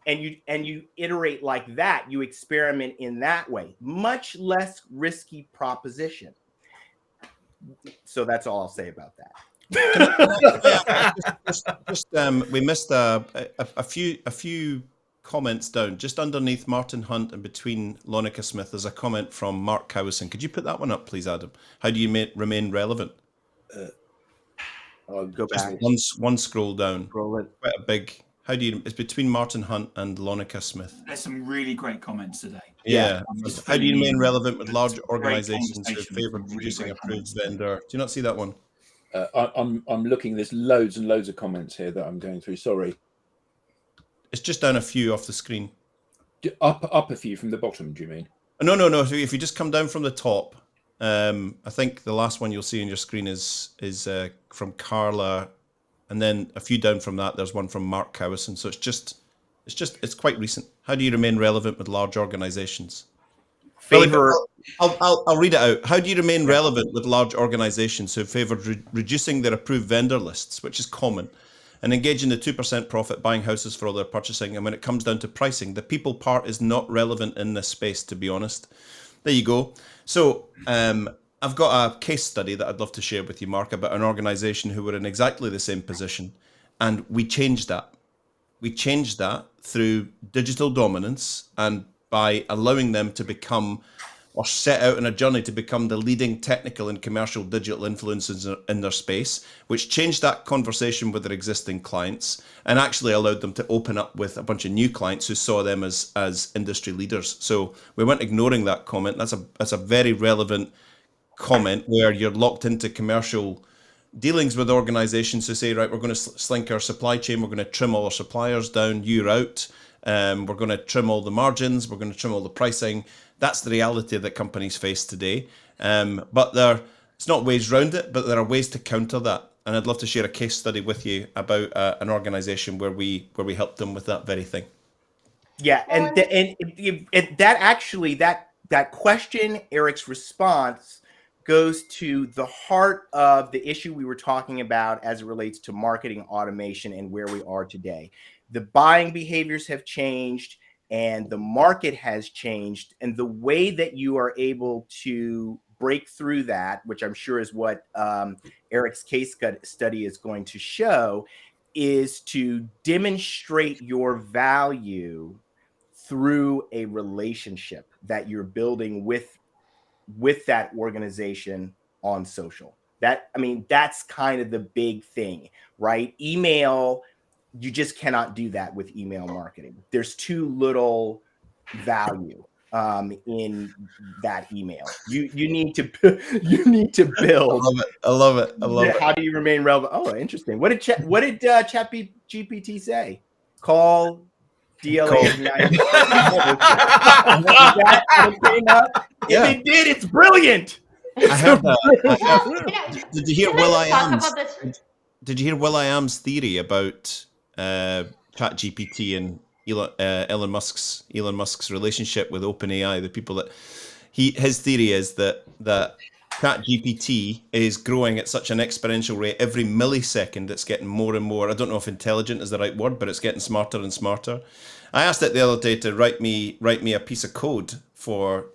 And you iterate like that. You experiment in that way. Much less risky proposition. So that's all I'll say about that. We missed a few comments down. Just underneath Martin Hunt and between Lonica Smith, there's a comment from Mark Cowison. Could you put that one up, please, Adam? How do you remain relevant? I'll go back. One scroll down. Scroll it. Quite a big. It's between Martin Hunt and Lonica Smith. There's some really great comments today. Yeah. How do you remain relevant with large organizations who favor producing approved vendor? Do you not see that one? I'm looking. There's loads and loads of comments here that I'm going through. Sorry. It's just down a few off the screen. Up a few from the bottom, do you mean? No. If you just come down from the top, I think the last one you'll see on your screen is from Carla, and then a few down from that, there's one from Mark Cowison. So it's quite recent. How do you remain relevant with large organizations? I'll read it out. How do you remain relevant with large organizations who favor reducing their approved vendor lists, which is common, and engage in the 2% profit buying houses for all their purchasing? And when it comes down to pricing, the people part is not relevant in this space, to be honest. There you go. So I've got a case study that I'd love to share with you, Mark, about an organization who were in exactly the same position. And we changed that. We changed that through digital dominance and by allowing them to become or set out on a journey to become the leading technical and commercial digital influencers in their space, which changed that conversation with their existing clients and actually allowed them to open up with a bunch of new clients who saw them as industry leaders. So we weren't ignoring that comment. That's a very relevant comment where you're locked into commercial dealings with organizations who say, right, we're going to slink our supply chain, we're going to trim all our suppliers down, you're out. We're going to trim all the margins. We're going to trim all the pricing. That's the reality that companies face today. But it's not ways around it, but there are ways to counter that. And I'd love to share a case study with you about an organization where we helped them with that very thing. Yeah, and that question, Eric's response, goes to the heart of the issue we were talking about as it relates to marketing automation and where we are today. The buying behaviors have changed and the market has changed, and the way that you are able to break through that, which I'm sure is what Eric's case study is going to show, is to demonstrate your value through a relationship that you're building with that organization on social. That's kind of the big thing, right? Email, you just cannot do that with email marketing. There's too little value in that email. You need to build. I love it. How do you remain relevant? Oh, interesting. What did ChatGPT say? Call DLA Ignite. If it did, it's brilliant. I heard that. Did you hear Did you hear Will.i.am's theory about ChatGPT and Elon Musk's relationship with OpenAI? The people that his theory is that ChatGPT is growing at such an exponential rate. Every millisecond, it's getting more and more. I don't know if intelligent is the right word, but it's getting smarter and smarter. I asked it the other day to write me a piece of code for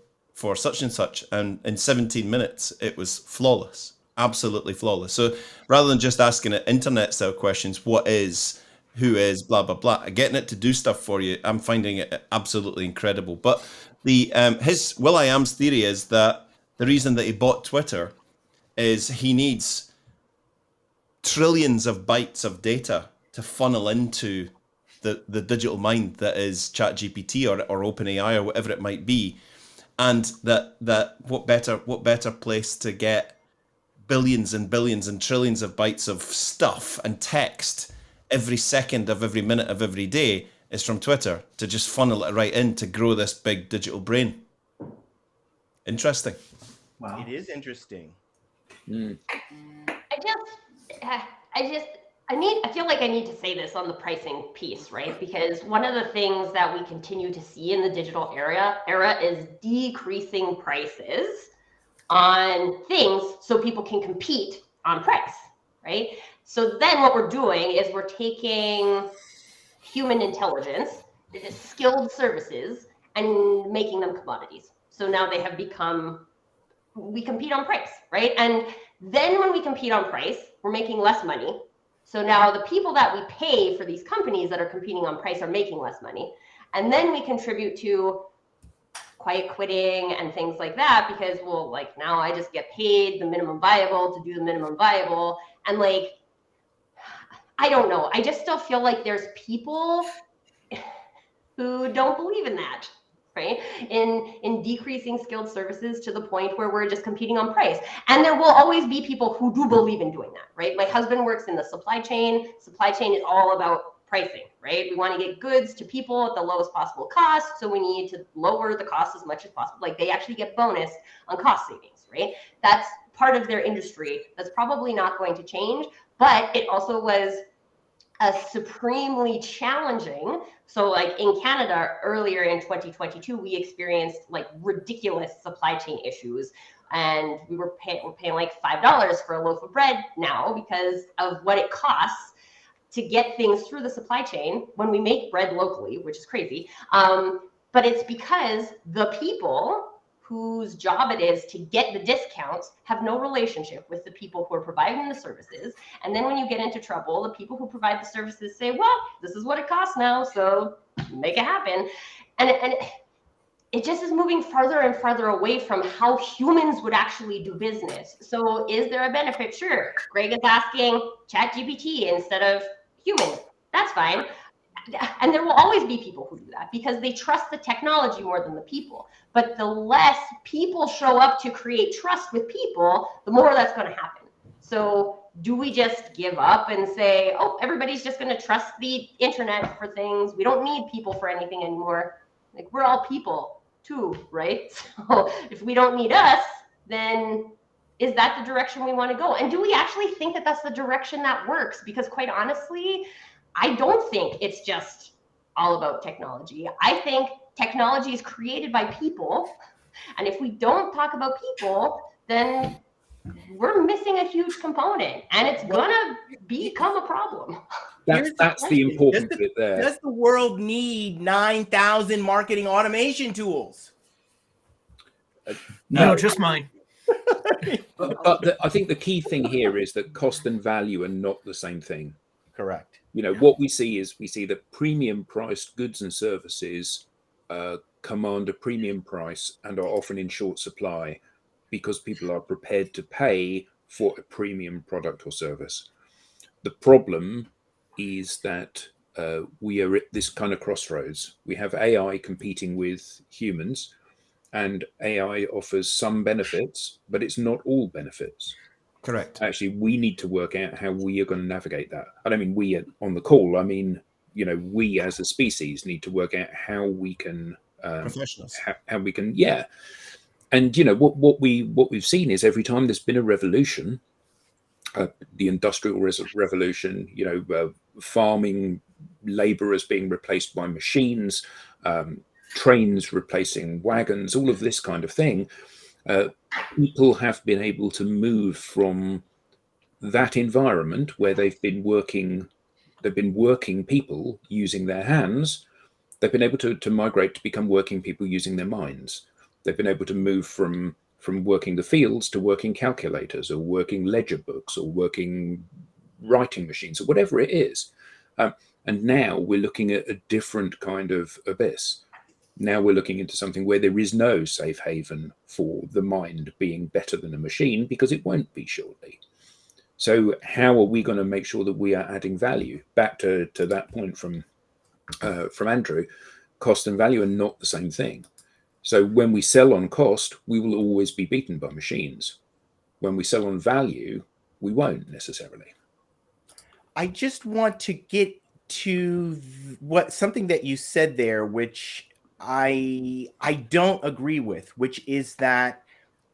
such and such, and in 17 minutes it was flawless, absolutely flawless. So rather than just asking it internet style questions, what is, who is, blah blah blah, getting it to do stuff for you, I'm finding it absolutely incredible. But the his Will.i.am's theory is that the reason that he bought Twitter is he needs trillions of bytes of data to funnel into the digital mind that is ChatGPT or OpenAI or whatever it might be. And that what better place to get billions and billions and trillions of bytes of stuff and text every second of every minute of every day is from Twitter, to just funnel it right in to grow this big digital brain. Interesting. Wow. It is interesting. I feel like I need to say this on the pricing piece, right? Because one of the things that we continue to see in the digital era is decreasing prices on things so people can compete on price, right? So then what we're doing is we're taking human intelligence, skilled services, and making them commodities. So now they have become, we compete on price, right? And then when we compete on price, we're making less money. So now the people that we pay for these companies that are competing on price are making less money. And then we contribute to quiet quitting and things like that, because, well, like, now I just get paid the minimum viable to do the minimum viable. And like, I don't know. I just still feel like there's people who don't believe in that, right? In decreasing skilled services to the point where we're just competing on price. And there will always be people who do believe in doing that, right? My husband works in the supply chain. Supply chain is all about pricing, right? We want to get goods to people at the lowest possible cost. So we need to lower the cost as much as possible. Like, they actually get bonus on cost savings, right? That's part of their industry. That's probably not going to change, but it also was supremely challenging. So like in Canada earlier in 2022, we experienced like ridiculous supply chain issues, and we're paying like $5 for a loaf of bread now because of what it costs to get things through the supply chain when we make bread locally, which is crazy. But it's because the people whose job it is to get the discounts have no relationship with the people who are providing the services. And then when you get into trouble, the people who provide the services say, well, this is what it costs now, so make it happen. And it just is moving farther and farther away from how humans would actually do business. So is there a benefit? Sure. Greg is asking ChatGPT instead of humans. That's fine. And there will always be people who do that because they trust the technology more than the people. But the less people show up to create trust with people, the more that's going to happen. So do we just give up and say, oh, everybody's just going to trust the internet for things? We don't need people for anything anymore. Like, we're all people too, right? So if we don't need us, then is that the direction we want to go? And do we actually think that that's the direction that works? Because quite honestly, I don't think it's just all about technology. I think technology is created by people. And if we don't talk about people, then we're missing a huge component, and it's gonna become a problem. That's the important bit there. Does the world need 9,000 marketing automation tools? No, just mine. But I think the key thing here is that cost and value are not the same thing. Correct. What we see is that premium priced goods and services command a premium price and are often in short supply because people are prepared to pay for a premium product or service. The problem is that we are at this kind of crossroads. We have AI competing with humans, and AI offers some benefits, but it's not all benefits. Correct. Actually, we need to work out how we are going to navigate that. I don't mean we on the call. I mean, we as a species need to work out how we can Professionals. how we can, yeah. And what we've seen is every time there's been a revolution, the industrial revolution, farming laborers being replaced by machines, trains replacing wagons, all of this kind of thing. People have been able to move from that environment where they've been working people using their hands. They've been able to migrate to become working people using their minds. They've been able to move from working the fields to working calculators or working ledger books or working writing machines or whatever it is. And now we're looking at a different kind of abyss. Now we're looking into something where there is no safe haven for the mind being better than a machine, because it won't be shortly. So how are we going to make sure that we are adding value? Back to that point from Andrew, cost and value are not the same thing. So when we sell on cost, we will always be beaten by machines. When we sell on value, we won't necessarily. I just want to get to something that you said there, which I don't agree with, which is that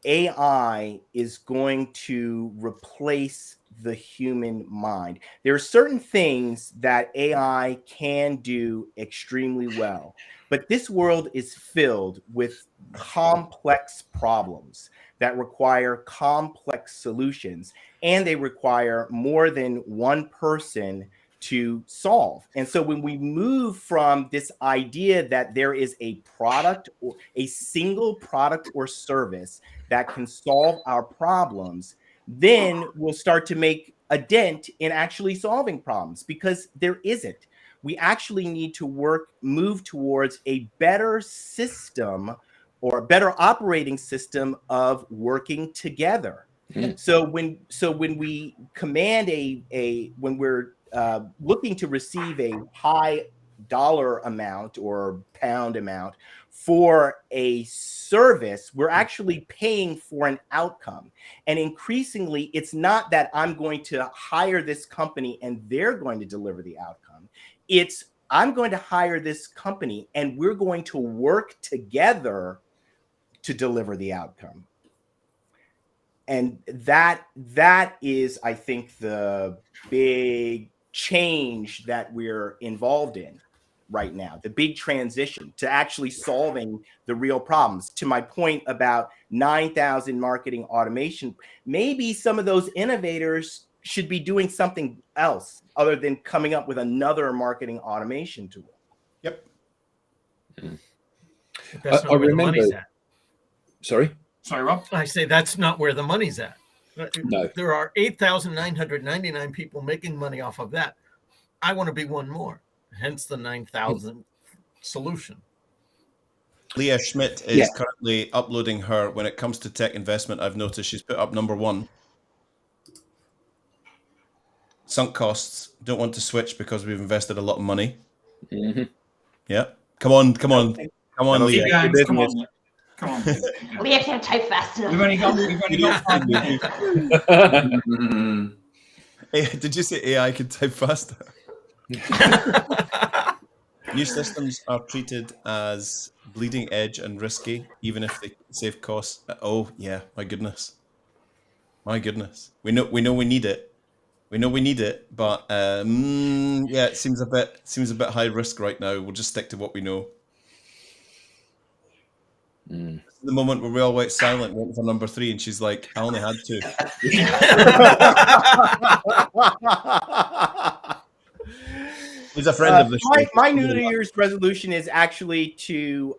AI is going to replace the human mind. There are certain things that AI can do extremely well, but this world is filled with complex problems that require complex solutions, and they require more than one person to solve. And so when we move from this idea that there is a product or a single product or service that can solve our problems, then we'll start to make a dent in actually solving problems, because there isn't. We actually need to move towards a better system or a better operating system of working together. So when we command when we're looking to receive a high dollar amount or pound amount for a service, we're actually paying for an outcome. And increasingly, it's not that I'm going to hire this company and they're going to deliver the outcome. It's I'm going to hire this company and we're going to work together to deliver the outcome. And that is, I think, the big change that we're involved in right now, the big transition to actually solving the real problems. To my point about 9,000 marketing automation, maybe some of those innovators should be doing something else other than coming up with another marketing automation tool. Yep. That's not where the money's at. Sorry, Rob? I say that's not where the money's at. No. There are 8,999 people making money off of that. I want to be one more, hence the 9,000 solution. Leah Schmidt is currently uploading her, when it comes to tech investment, I've noticed she's put up number 1. Sunk costs, don't want to switch because we've invested a lot of money. Mm-hmm. Yeah. Come on, Leah. Come on. Leah can't type fast enough. We've only got 5 minutes. Did you say AI can type faster? New systems are treated as bleeding edge and risky, even if they save costs. Oh yeah, my goodness. We know we need it. But yeah, it seems a bit high risk right now. We'll just stick to what we know. The moment where we all went silent, went for number 3, and she's like, I only had 2. He's a friend of the show. My New Year's resolution is actually to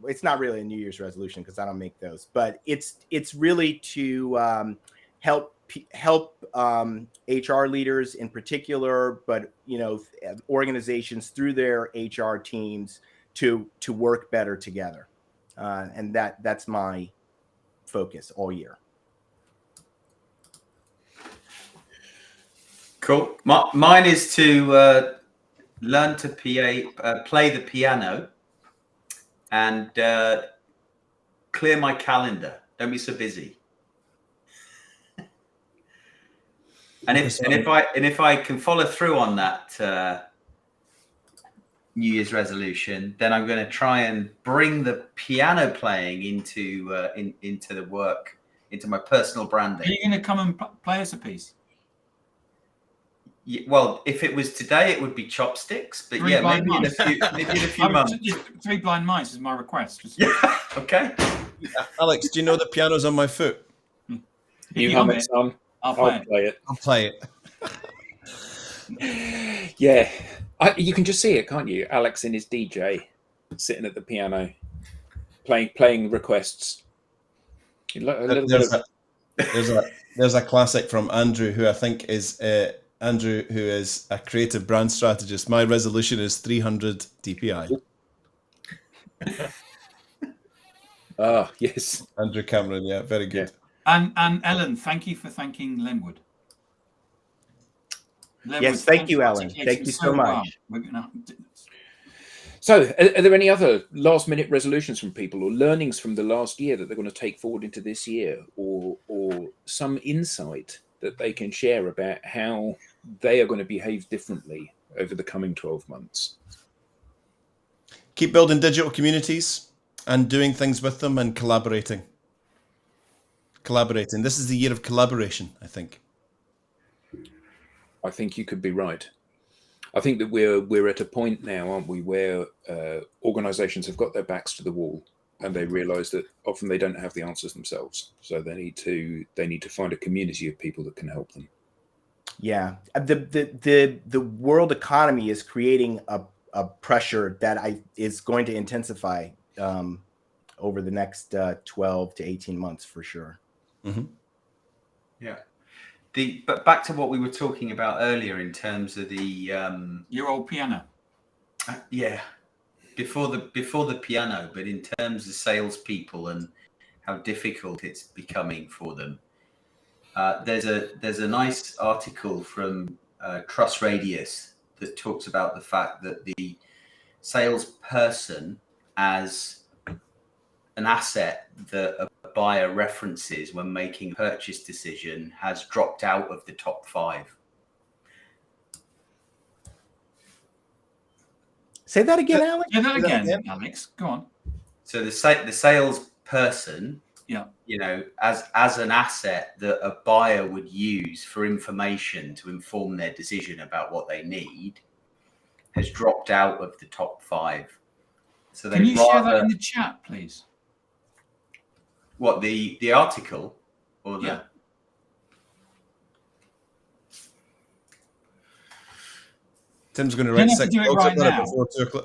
it's not really a New Year's resolution because I don't make those, but it's really to help HR leaders in particular, but organizations through their HR teams to work better together, and that's my focus all year. Cool. Mine is to learn to play the piano and clear my calendar. Don't be so busy. And if I can follow through on that New Year's resolution, then I'm going to try and bring the piano playing into the work, into my personal branding. Are you going to come and play us a piece? Yeah, well, if it was today, it would be chopsticks. But maybe in a few months. 3 Blind Mice is my request. Yeah. Okay. Alex, do you know the piano's on my foot? You hum it, son. I'll play it. I'll play it. Yeah. You can just see it, can't you? Alex in his DJ, sitting at the piano, playing requests. There's a classic from Andrew, who I think is Andrew, who is a creative brand strategist. My resolution is 300 DPI. Yes. Andrew Cameron, yeah, very good. Yeah. And Ellen, thank you for thanking Lenwood. Yes, thank you, Ellen. Thank you so much. So, are there any other last-minute resolutions from people or learnings from the last year that they're going to take forward into this year, or some insight that they can share about how they are going to behave differently over the coming 12 months? Keep building digital communities and doing things with them and collaborating. This is the year of collaboration, I think. I think you could be right. I think that we're at a point now, aren't we, where organizations have got their backs to the wall and they realize that often they don't have the answers themselves. So they need to find a community of people that can help them. Yeah. The world economy is creating a pressure that is going to intensify over the next 12 to 18 months for sure. Mm-hmm. Yeah. But back to what we were talking about earlier in terms of the your old piano. Yeah, before the piano, but in terms of salespeople and how difficult it's becoming for them. There's a nice article from Trust Radius that talks about the fact that the salesperson as an asset that a buyer references when making a purchase decision has dropped out of the top 5. Say that again, Alex. Say that again, Alex. Go on. So the salesperson, yeah, as an asset that a buyer would use for information to inform their decision about what they need, has dropped out of the top 5. So can you share that in the chat, please? What, the article or the? Yeah. Tim's going to write 6 blogs right now.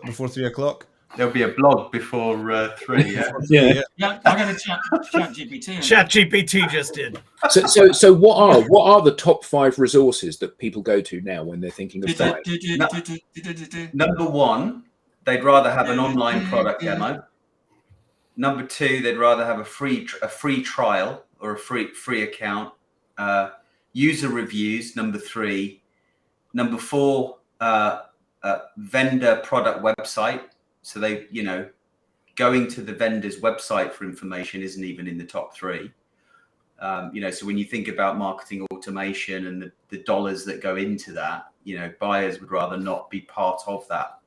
before 3 o'clock. There'll be a blog before 3. Yeah. Yeah, I'm going to chat GPT. Chat GPT just did. So what are the top 5 resources that people go to now when they're thinking of buying? Number 1, they'd rather have an online product demo. Number 2, they'd rather have a free trial or a free account. User reviews. Number 3. Number 4, vendor product website. So they, going to the vendor's website for information isn't even in the top 3. So when you think about marketing automation and the dollars that go into that, buyers would rather not be part of that,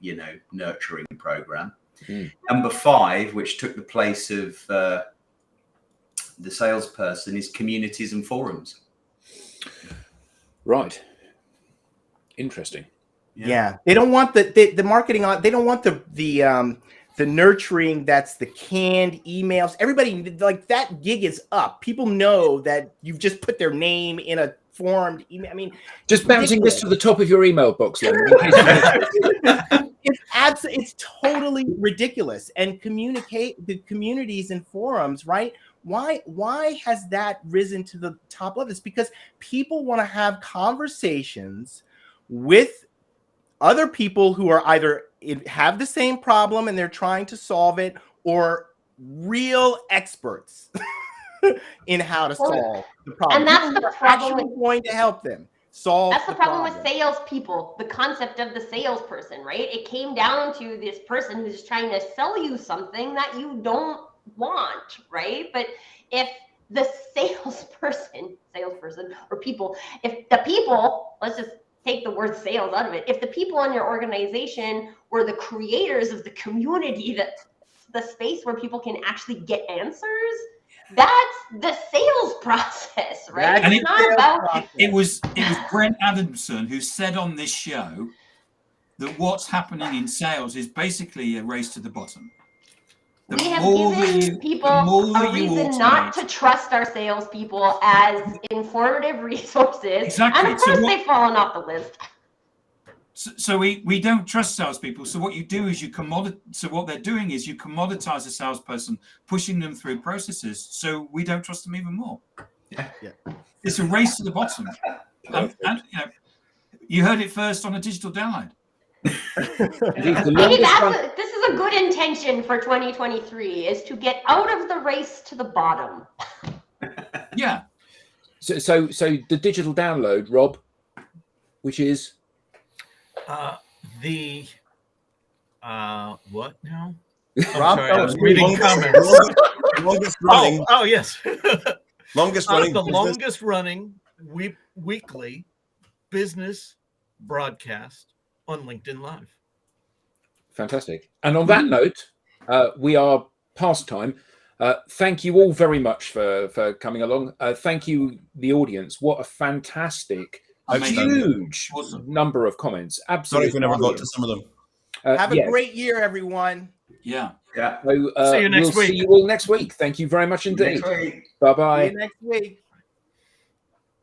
nurturing program. Number 5, which took the place of the salesperson, is communities and forums. Right. Interesting. Yeah. They don't want the marketing on. They don't want the the nurturing, that's the canned emails. Everybody, like, that gig is up. People know that you've just put their name in a formed email. I mean, Just bouncing this to the top of your email box, Len, in case you it's totally ridiculous. And communicate the communities and forums, right? Why has that risen to the top level? It's because people want to have conversations with other people who are either have the same problem and they're trying to solve it, or real experts in how to solve the problem. And that's the problem actually going to help them solve. That's the problem with salespeople. The concept of the salesperson, right? It came down to this person who's trying to sell you something that you don't want, right? But if the salesperson or people, if the people, let's just take the word sales out of it. If the people in your organization were the creators of the community, that's the space where people can actually get answers, that's the sales process, right? And it's not about. It was Brent Adamson who said on this show that what's happening in sales is basically a race to the bottom. We have given people a reason not to trust our salespeople as informative resources. Exactly. And of course, they've fallen off the list. So we don't trust salespeople. So what you do is So what they're doing is you commoditize a salesperson, pushing them through processes. So we don't trust them even more. Yeah. It's a race to the bottom. And you heard it first on a digital download. Maybe this is a good intention for 2023, is to get out of the race to the bottom. Yeah. So the digital download, Rob, which is what now? Rob, sorry, I was reading comments. Longest running. Oh yes. Longest running. The longest running weekly business broadcast on LinkedIn Live. Fantastic. And on that note, we are past time. Thank you all very much for coming along. Thank you, the audience. What a fantastic, huge number of comments. Absolutely. Sorry if we never got to some of them. Have a great year, everyone. Yeah. So, see you next week. See you all next week. Thank you very much indeed. Bye-bye. See you next week.